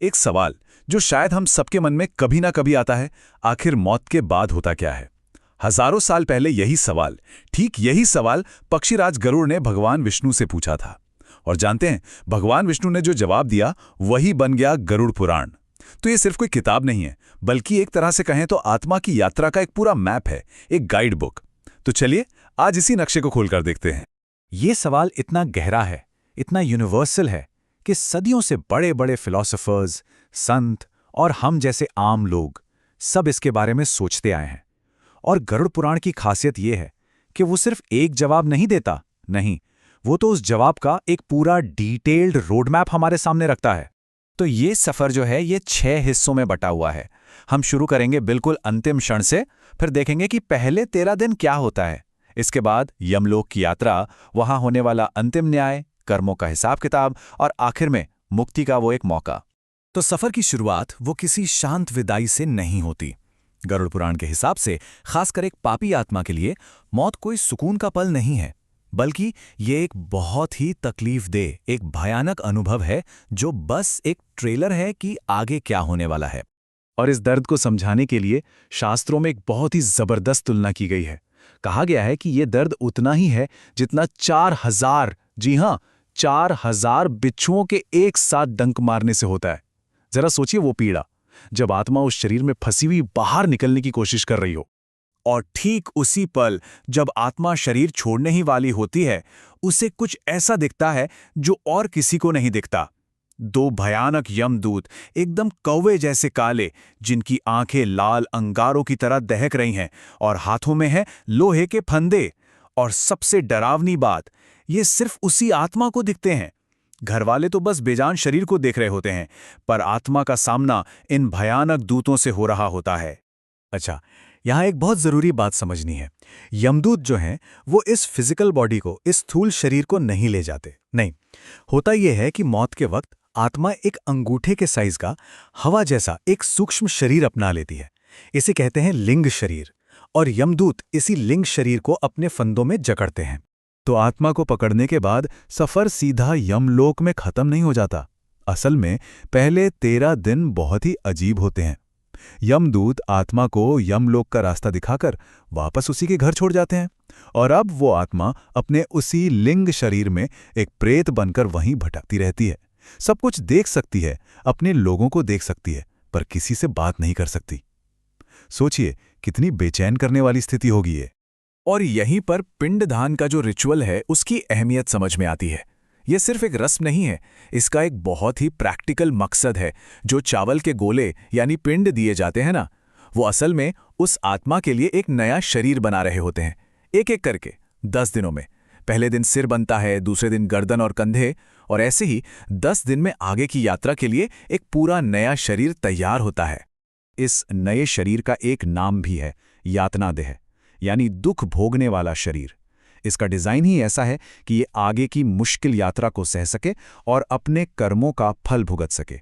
एक सवाल जो शायद हम सबके मन में कभी ना कभी आता है, आखिर मौत के बाद होता क्या है। हजारों साल पहले ठीक यही सवाल पक्षीराज गरुड़ ने भगवान विष्णु से पूछा था। और जानते हैं, भगवान विष्णु ने जो जवाब दिया वही बन गया गरुड़ पुराण। तो ये सिर्फ कोई किताब नहीं है, बल्कि एक तरह से कहें तो आत्मा की यात्रा का एक पूरा मैप है, एक गाइड बुक। तो चलिए आज इसी नक्शे को खोलकर देखते हैं। ये सवाल इतना गहरा है, इतना यूनिवर्सल है कि सदियों से बड़े बड़े फिलोसोफर्स, संत और हम जैसे आम लोग सब इसके बारे में सोचते आए हैं। और गरुड़ पुराण की खासियत ये है कि वो सिर्फ एक जवाब नहीं देता, नहीं, वो तो उस जवाब का एक पूरा डिटेल्ड रोड मैप हमारे सामने रखता है। तो ये सफ़र जो है ये 6 हिस्सों में बटा हुआ है। हम शुरू करेंगे बिल्कुल अंतिम क्षण से, फिर देखेंगे कि पहले 13 दिन क्या होता है, इसके बाद यमलोक की यात्रा, वहां होने वाला अंतिम न्याय, कर्मों का हिसाब किताब और आखिर में मुक्ति का वो एक मौका। तो सफर की शुरुआत वो किसी शांत विदाई से नहीं होती। गरुड़ पुराण के हिसाब से खासकर एक पापी आत्मा के लिए मौत कोई सुकून का पल नहीं है, बल्कि ये एक बहुत ही तकलीफदेह, एक भयानक अनुभव है जो बस एक ट्रेलर है कि आगे क्या होने वाला है। और इस दर्द को समझाने के लिए शास्त्रों में एक बहुत ही जबरदस्त तुलना की गई है। कहा गया है कि यह दर्द उतना ही है जितना 4000, जी हां, 4000 बिच्छुओं के एक साथ डंक मारने से होता है। जरा सोचिए वो पीड़ा, जब आत्मा उस शरीर में फंसी हुई बाहर निकलने की कोशिश कर रही हो। और ठीक उसी पल जब आत्मा शरीर छोड़ने ही वाली होती है, उसे कुछ ऐसा दिखता है जो और किसी को नहीं दिखता। 2 भयानक यमदूत, एकदम कौवे जैसे काले, जिनकी आंखें लाल अंगारों की तरह दहक रही हैं और हाथों में है लोहे के फंदे। और सबसे डरावनी बात, ये सिर्फ उसी आत्मा को दिखते हैं। घरवाले तो बस बेजान शरीर को देख रहे होते हैं, पर आत्मा का सामना इन भयानक दूतों से हो रहा होता है। अच्छा, यहाँ एक बहुत जरूरी बात समझनी है। यमदूत जो हैं वो इस फिजिकल बॉडी को, इस स्थूल शरीर को नहीं ले जाते, नहीं। होता यह है कि मौत के वक्त आत्मा एक अंगूठे के साइज का हवा जैसा एक सूक्ष्म शरीर अपना लेती है। इसे कहते हैं लिंग शरीर, और यमदूत इसी लिंग शरीर को अपने फंदों में जकड़ते हैं। तो आत्मा को पकड़ने के बाद सफर सीधा यमलोक में खत्म नहीं हो जाता। असल में पहले 13 दिन बहुत ही अजीब होते हैं। यमदूत आत्मा को यमलोक का रास्ता दिखाकर वापस उसी के घर छोड़ जाते हैं, और अब वो आत्मा अपने उसी लिंग शरीर में एक प्रेत बनकर वहीं भटकती रहती है। सब कुछ देख सकती है, अपने लोगों को देख सकती है, पर किसी से बात नहीं कर सकती। सोचिए कितनी बेचैन करने वाली स्थिति होगी ये। और यहीं पर पिंडदान का जो रिचुअल है उसकी अहमियत समझ में आती है। यह सिर्फ एक रस्म नहीं है, इसका एक बहुत ही प्रैक्टिकल मकसद है। जो चावल के गोले यानी पिंड दिए जाते हैं ना, वो असल में उस आत्मा के लिए एक नया शरीर बना रहे होते हैं, एक एक करके 10 दिनों में। पहले दिन सिर बनता है, दूसरे दिन गर्दन और कंधे, और ऐसे ही 10 दिन में आगे की यात्रा के लिए एक पूरा नया शरीर तैयार होता है। इस नए शरीर का एक नाम भी है, यातना देह, यानी दुख भोगने वाला शरीर। इसका डिजाइन ही ऐसा है कि ये आगे की मुश्किल यात्रा को सह सके और अपने कर्मों का फल भुगत सके।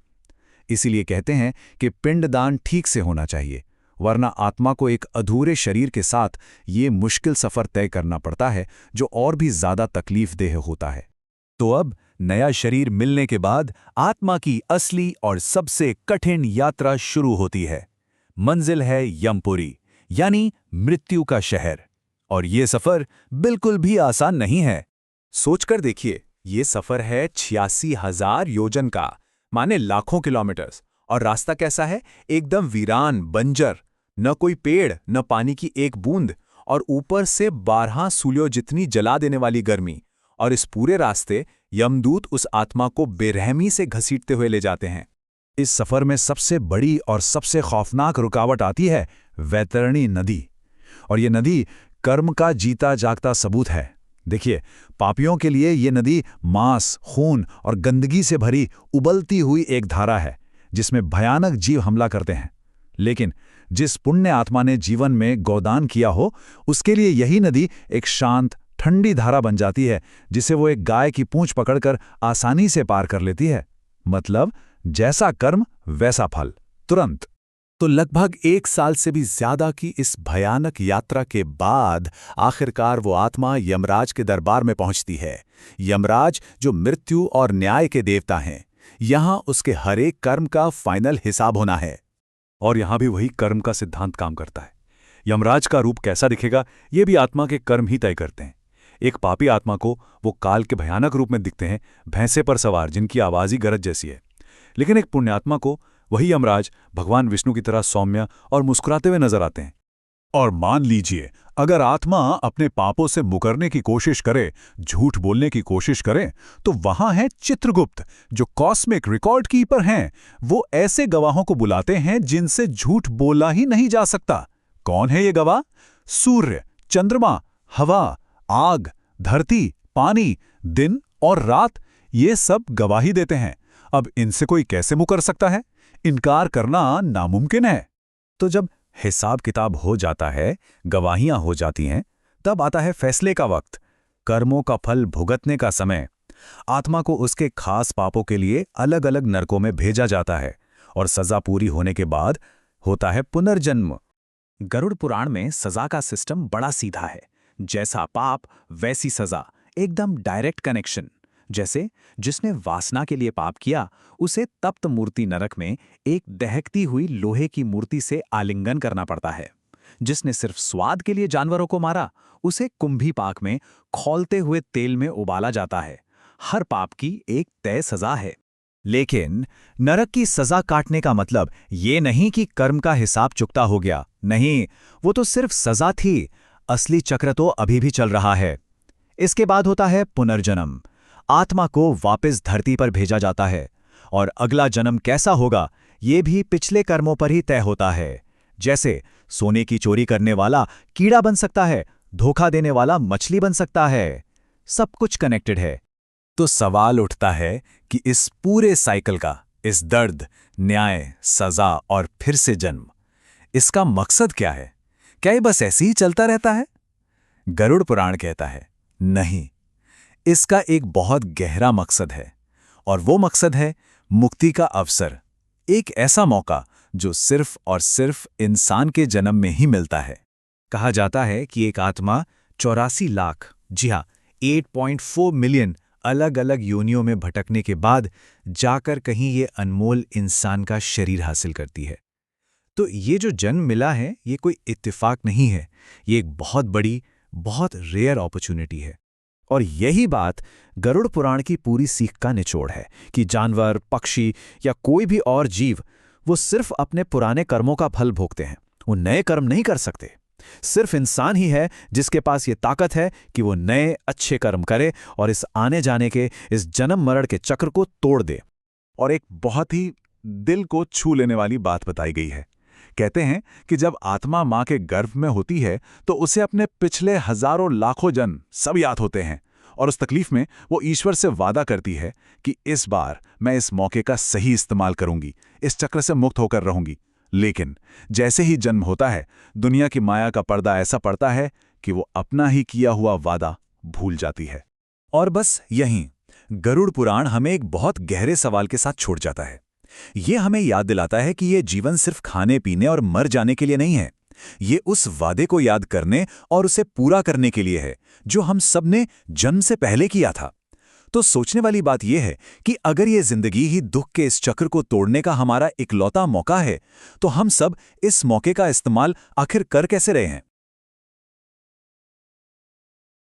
इसीलिए कहते हैं कि पिंडदान ठीक से होना चाहिए, वरना आत्मा को एक अधूरे शरीर के साथ ये मुश्किल सफर तय करना पड़ता है, जो और भी ज्यादा तकलीफदेह होता है। तो अब नया शरीर मिलने के बाद आत्मा की असली और सबसे कठिन यात्रा शुरू होती है। मंजिल है यमपुरी, यानी मृत्यु का शहर। और ये सफर बिल्कुल भी आसान नहीं है। सोचकर देखिए, ये सफर है 86,000 योजन का, माने लाखों किलोमीटर्स। और रास्ता कैसा है? एकदम वीरान, बंजर, न कोई पेड़, न पानी की एक बूंद, और ऊपर से 12 सूलियों जितनी जला देने वाली गर्मी। और इस पूरे रास्ते यमदूत उस आत्मा को बेरहमी से घसीटते हुए ले जाते हैं। इस सफर में सबसे बड़ी और सबसे खौफनाक रुकावट आती है वैतरणी नदी। और ये नदी कर्म का जीता जागता सबूत है। देखिए, पापियों के लिए ये नदी मांस, खून और गंदगी से भरी उबलती हुई एक धारा है, जिसमें भयानक जीव हमला करते हैं। लेकिन जिस पुण्य आत्मा ने जीवन में गोदान किया हो, उसके लिए यही नदी एक शांत, ठंडी धारा बन जाती है, जिसे वो एक गाय की पूंछ पकड़कर आसानी से पार कर लेती है। मतलब जैसा कर्म वैसा फल, तुरंत। तो लगभग 1 साल से भी ज्यादा की इस भयानक यात्रा के बाद आखिरकार वो आत्मा यमराज के दरबार में पहुंचती है। यमराज जो मृत्यु और न्याय के देवता हैं। यहां उसके हर एक कर्म का फाइनल हिसाब होना है। और यहां भी वही कर्म का सिद्धांत काम करता है। यमराज का रूप कैसा दिखेगा, ये भी आत्मा के कर्म ही तय करते हैं। एक पापी आत्मा को वो काल के भयानक रूप में दिखते हैं, भैंसे पर सवार जिनकी आवाज ही गरज जैसी है। लेकिन एक पुण्यात्मा को वही यमराज भगवान विष्णु की तरह सौम्य और मुस्कुराते हुए नजर आते हैं। और मान लीजिए, अगर आत्मा अपने पापों से मुकरने की कोशिश करे, झूठ बोलने की कोशिश करे, तो वहां है चित्रगुप्त, जो कॉस्मिक रिकॉर्ड कीपर हैं। वो ऐसे गवाहों को बुलाते हैं जिनसे झूठ बोला ही नहीं जा सकता। कौन है ये गवाह? सूर्य, चंद्रमा, हवा, आग, धरती, पानी, दिन और रात, ये सब गवाही देते हैं। अब इनसे कोई कैसे मुकर सकता है? इनकार करना नामुमकिन है। तो जब हिसाब किताब हो जाता है, गवाहियां हो जाती हैं, तब आता है फैसले का वक्त, कर्मों का फल भुगतने का समय। आत्मा को उसके खास पापों के लिए अलग अलग नरकों में भेजा जाता है और सजा पूरी होने के बाद होता है पुनर्जन्म। गरुड़ पुराण में सजा का सिस्टम बड़ा सीधा है। जैसा पाप वैसी सजा, एकदम डायरेक्ट कनेक्शन। जैसे जिसने वासना के लिए पाप किया, उसे तप्त मूर्ति नरक में एक दहकती हुई लोहे की मूर्ति से आलिंगन करना पड़ता है। जिसने सिर्फ स्वाद के लिए जानवरों को मारा, उसे कुंभी पाक में खौलते हुए तेल में उबाला जाता है। हर पाप की एक तय सजा है। लेकिन नरक की सजा काटने का मतलब ये नहीं कि कर्म का हिसाब चुकता हो गया। नहीं, वो तो सिर्फ सजा थी। असली चक्र तो अभी भी चल रहा है। इसके बाद होता है पुनर्जन्म। आत्मा को वापस धरती पर भेजा जाता है और अगला जन्म कैसा होगा, ये भी पिछले कर्मों पर ही तय होता है। जैसे सोने की चोरी करने वाला कीड़ा बन सकता है, धोखा देने वाला मछली बन सकता है। सब कुछ कनेक्टेड है। तो सवाल उठता है कि इस पूरे साइकिल का, इस दर्द, न्याय, सजा और फिर से जन्म, इसका मकसद क्या है? क्या ये बस ऐसे ही चलता रहता है? गरुड़ पुराण कहता है, नहीं, इसका एक बहुत गहरा मकसद है। और वो मकसद है मुक्ति का अवसर। एक ऐसा मौका जो सिर्फ और सिर्फ इंसान के जन्म में ही मिलता है। कहा जाता है कि एक आत्मा 84 लाख, जी हाँ, 8.4 मिलियन अलग अलग योनियों में भटकने के बाद जाकर कहीं ये अनमोल इंसान का शरीर हासिल करती है। तो ये जो जन्म मिला है, ये कोई इत्तेफाक नहीं है। ये एक बहुत बड़ी, बहुत रेयर अपॉर्चुनिटी है। और यही बात गरुड़ पुराण की पूरी सीख का निचोड़ है कि जानवर, पक्षी या कोई भी और जीव, वो सिर्फ अपने पुराने कर्मों का फल भोगते हैं। वो नए कर्म नहीं कर सकते। सिर्फ इंसान ही है जिसके पास ये ताकत है कि वो नए अच्छे कर्म करे और इस आने जाने के, इस जन्म मरण के चक्र को तोड़ दे। और एक बहुत ही दिल को छू लेने वाली बात बताई गई है। कहते हैं कि जब आत्मा मां के गर्भ में होती है तो उसे अपने पिछले हजारों लाखों जन्म सब याद होते हैं, और उस तकलीफ में वो ईश्वर से वादा करती है कि इस बार मैं इस मौके का सही इस्तेमाल करूंगी, इस चक्र से मुक्त होकर रहूंगी। लेकिन जैसे ही जन्म होता है, दुनिया की माया का पर्दा ऐसा पड़ता है कि वो अपना ही किया हुआ वादा भूल जाती है। और बस यहीं गरुड़ पुराण हमें एक बहुत गहरे सवाल के साथ छोड़ जाता है। ये हमें याद दिलाता है कि ये जीवन सिर्फ खाने पीने और मर जाने के लिए नहीं है। ये उस वादे को याद करने और उसे पूरा करने के लिए है जो हम सब ने जन्म से पहले किया था। तो सोचने वाली बात यह है कि अगर ये जिंदगी ही दुख के इस चक्र को तोड़ने का हमारा इकलौता मौका है, तो हम सब इस मौके का इस्तेमाल आखिर कर कैसे रहे हैं?